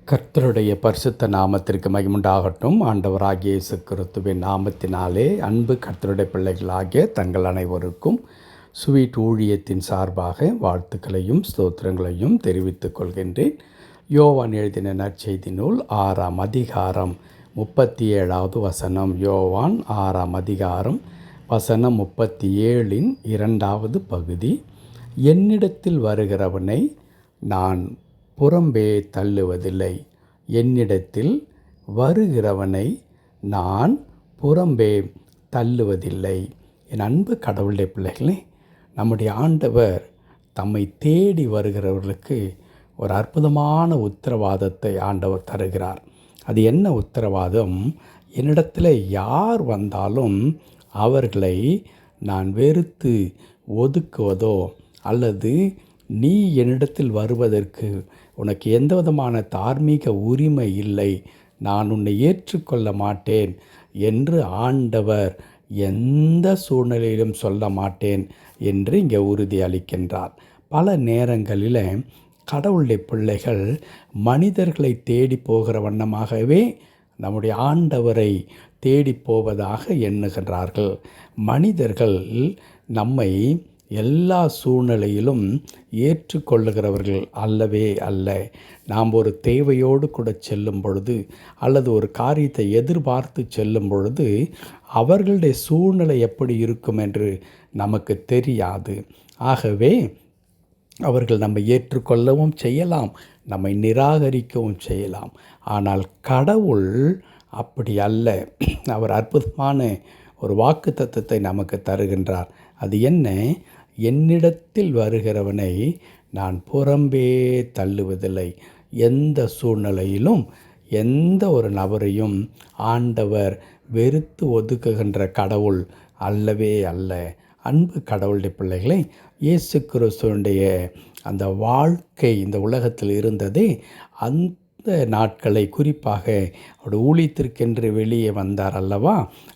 கர்த்தருடைய பரிசுத்த நாமத்திற்கு மகிமுண்டாகட்டும். ஆண்டவராகிய இயேசு கிறிஸ்துவின் நாமத்தினாலே அன்பு கர்த்தருடைய பிள்ளைகளாகிய தங்கள் அனைவருக்கும் ஸ்வீட் ஊழியத்தின் சார்பாக வாழ்த்துக்களையும் ஸ்தோத்திரங்களையும் தெரிவித்துக் கொள்கின்றேன். யோவான் எழுதின நற்செய்தி நூல் 6ஆம் அதிகாரம் 37வது வசனம். யோவான் 6ஆம் அதிகாரம் வசனம் 37இன் 2வது பகுதி. என்னிடத்தில் வருகிறவனை நான் புறம்பே தள்ளுவதில்லை. என்னிடத்தில் வருகிறவனை நான் புறம்பே தள்ளுவதில்லை. என் அன்பு கடவுளுடைய பிள்ளைகளே, நம்முடைய ஆண்டவர் தம்மை தேடி வருகிறவர்களுக்கு ஒரு அற்புதமான உத்தரவாதத்தை ஆண்டவர் தருகிறார். அது என்ன உத்தரவாதம்? என்னிடத்தில் யார் வந்தாலும் அவர்களை நான் வெறுத்து ஒதுக்குவதோ அல்லது நீ என்னிடத்தில் வருவதற்கு உனக்கு எந்த விதமான தார்மீக உரிமை இல்லை, நான் உன்னை ஏற்றுக்கொள்ள மாட்டேன் என்று ஆண்டவர் எந்த சூழ்நிலையிலும் சொல்ல மாட்டேன் என்று இங்கே உறுதி அளிக்கின்றார். பல நேரங்களில் கடவுளுடைய பிள்ளைகள் மனிதர்களை தேடி போகிற வண்ணமாகவே நம்முடைய ஆண்டவரை தேடி போவதாக எண்ணுகின்றார்கள். மனிதர்கள் நம்மை எல்லா சூழ்நிலையிலும் ஏற்றுக்கொள்ளுகிறவர்கள் அல்லவே அல்ல. நாம் ஒரு தேவையோடு கூட செல்லும் பொழுது அல்லது ஒரு காரியத்தை எதிர்பார்த்து செல்லும் பொழுது அவர்களுடைய சூழ்நிலை எப்படி இருக்கும் என்று நமக்கு தெரியாது. ஆகவே அவர்கள் நம்மை ஏற்றுக்கொள்ளவும் செய்யலாம், நம்மை நிராகரிக்கவும் செய்யலாம். ஆனால் கடவுள் அப்படி அல்ல. அவர் அற்புதமான ஒரு வாக்குத்தத்தத்தை நமக்கு தருகின்றார். அது என்ன? என்னிடத்தில் வருகிறவனை நான் புறம்பே தள்ளுவதில்லை. எந்த சூழ்நிலையிலும் எந்த ஒரு நபரையும் ஆண்டவர் வெறுத்து ஒதுக்குகின்ற கடவுள் அல்லவே அல்ல. அன்பு கடவுளுடைய பிள்ளைகளை, இயேசு கிறிஸ்துவனுடைய அந்த வாழ்க்கை இந்த உலகத்தில் இருந்ததே அந்த நாட்களை, குறிப்பாக அவருடைய ஊழியத்திற்கென்று வெளியே வந்தார் அல்லவா,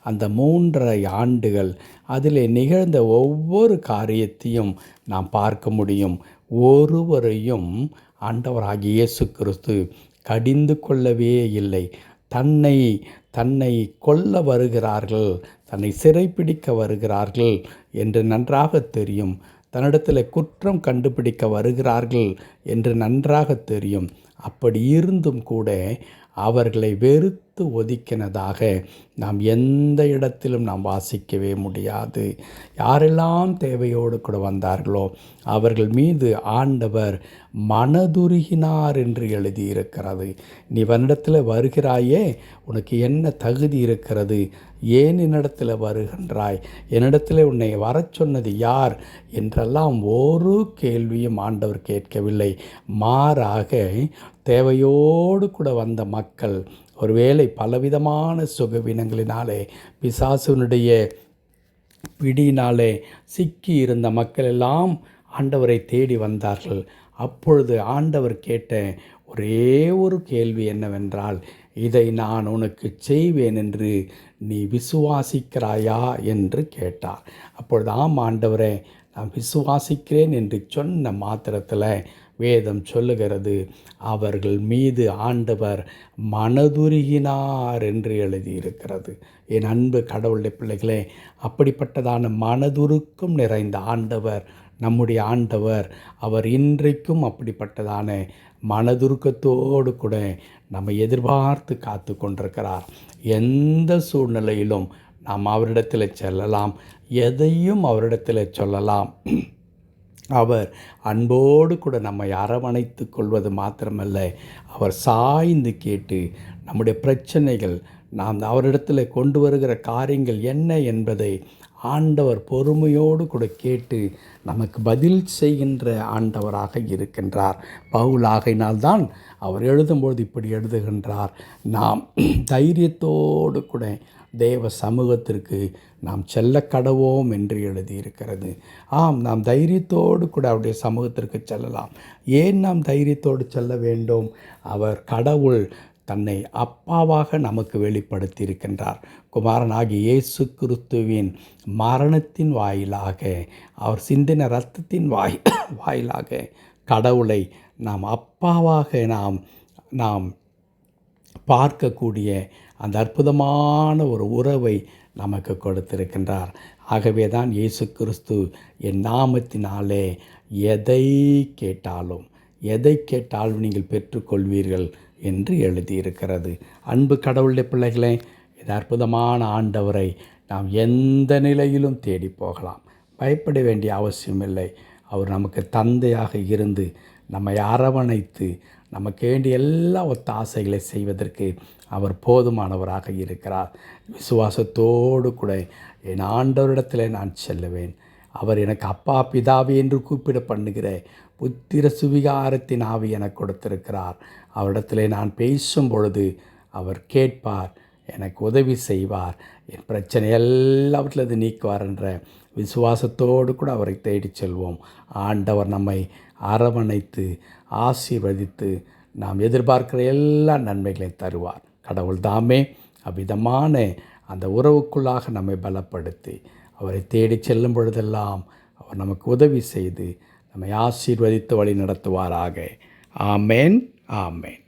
அந்த 3.5 ஆண்டுகள் அதில் நிகழ்ந்த ஒவ்வொரு காரியத்தையும் நாம் பார்க்க முடியும். ஒருவரையும் ஆண்டவராகிய இயேசு கிறிஸ்து கடிந்து கொள்ளவே இல்லை. தன்னை கொல்ல வருகிறார்கள், தன்னை சிறைப்பிடிக்க வருகிறார்கள் என்று நன்றாக தெரியும். தன்னிடத்தில் குற்றம் கண்டுபிடிக்க வருகிறார்கள் என்று நன்றாக தெரியும். அப்படி இருந்தும் கூட அவர்களை வெறுத்து ஒதுக்கினதாக நாம் எந்த இடத்திலும் நாம் வாசிக்கவே முடியாது. யாரெல்லாம் தேவையோடு கூட வந்தார்களோ அவர்கள் மீது ஆண்டவர் மனதுருகினார் என்று எழுதியிருக்கிறது. நீ என்னிடத்தில் வருகிறாயே, உனக்கு என்ன தகுதி இருக்கிறது? ஏன் என்னிடத்தில் வருகின்றாய்? என்னிடத்தில் உன்னை வரச் சொன்னது யார் என்றெல்லாம் ஒரு கேள்வியும் ஆண்டவர் கேட்கவில்லை. மாறாக தேவையோடு கூட வந்த மக்கள், ஒருவேளை பலவிதமான சுகவீனங்களினாலே பிசாசுனுடைய பிடியினாலே சிக்கி இருந்த மக்கள் எல்லாம் ஆண்டவரை தேடி வந்தார்கள். அப்பொழுது ஆண்டவர் கேட்ட ஒரே ஒரு கேள்வி என்னவென்றால், இதை நான் உனக்கு செய்வேன் என்று நீ விசுவாசிக்கிறாயா என்று கேட்டார். அப்பொழுது ஆம் ஆண்டவரே, நான் விசுவாசிக்கிறேன் என்று சொன்ன மாத்திரத்தில் வேதம் சொல்லுகிறது, அவர்கள் மீது ஆண்டவர் மனதுருகினார் என்று எழுதியிருக்கிறது. என் அன்பு கடவுளுடைய பிள்ளைகளே, அப்படிப்பட்டதான மனதுருக்கம் நிறைந்த ஆண்டவர் நம்முடைய ஆண்டவர். அவர் இன்றைக்கும் அப்படிப்பட்டதான மனதுருக்கத்தோடு கூட நம்மை எதிர்பார்த்து காத்து கொண்டிருக்கிறார். எந்த சூழ்நிலையிலும் நாம் அவரிடத்தில் செல்லலாம், எதையும் அவரிடத்தில் சொல்லலாம். அவர் அன்போடு கூட நம்மை அரவணைத்து கொள்வது மாத்திரமல்ல, அவர் சாய்ந்து கேட்டு நம்முடைய பிரச்சனைகள், நாம் அவரிடத்தில் கொண்டு வருகிற காரியங்கள் என்ன என்பதை ஆண்டவர் பொறுமையோடு கூட கேட்டு நமக்கு பதில் செய்கின்ற ஆண்டவராக இருக்கின்றார். பவுலாகையினால்தான் அவர் எழுதும்போது இப்படி எழுதுகின்றார், நாம் தைரியத்தோடு கூட தேவ சமூகத்திற்கு நாம் செல்ல கடவோம் என்று எழுதியிருக்கிறது. ஆம், நாம் தைரியத்தோடு கூட அவருடைய சமூகத்திற்கு செல்லலாம். ஏன் நாம் தைரியத்தோடு செல்ல வேண்டும்? அவர் கடவுள் தன்னை அப்பாவாக நமக்கு வெளிப்படுத்தியிருக்கின்றார். குமாரனாகிய இயேசு கிறிஸ்துவின் மரணத்தின் வாயிலாக, அவர் சிந்தின இரத்தத்தின் வாயிலாக கடவுளை நாம் அப்பாவாக நாம் பார்க்கக்கூடிய அந்த அற்புதமான ஒரு உறவை நமக்கு கொடுத்திருக்கின்றார். ஆகவே தான் இயேசு கிறிஸ்து என் நாமத்தினாலே எதை கேட்டாலும் நீங்கள் பெற்றுக்கொள்வீர்கள் என்று எழுதியிருக்கிறது. அன்பு கடவுளுடைய பிள்ளைகளே, இந்த அற்புதமான ஆண்டவரை நாம் எந்த நிலையிலும் தேடி போகலாம். பயப்பட வேண்டிய அவசியமில்லை. அவர் நமக்கு தந்தையாக இருந்து நம்மை அரவணைத்து நமக்கு வேண்டிய எல்லா ஒத்தாசைகளை செய்வதற்கு அவர் போதுமானவராக இருக்கிறார். விசுவாசத்தோடு கூட என் ஆண்டவரிடத்தில் நான் செல்லுவேன். அவர் எனக்கு அப்பா பிதாவே என்று கூப்பிட பண்ணுகிற புத்திர சுவிகாரத்தின் ஆவி எனக்கு கொடுத்திருக்கிறார். அவரிடத்தில் நான் பேசும் பொழுது அவர் கேட்பார், எனக்கு உதவி செய்வார், என் பிரச்சனை எல்லாவற்றிலிருந்து நீக்குவார் என்ற விசுவாசத்தோடு கூட அவரை தேடி செல்வோம். ஆண்டவர் நம்மை அரவணைத்து ஆசீர்வதித்து நாம் எதிர்பார்க்கிற எல்லா நன்மைகளையும் தருவார். கடவுள் தாமே அவ்விதமான அந்த உறவுக்குள்ளாக நம்மை பலப்படுத்தி அவரை தேடி செல்லும் பொழுதெல்லாம் அவர் நமக்கு உதவி செய்து நம்மை ஆசீர்வதித்து வழி நடத்துவாராக. ஆமேன், ஆமேன்.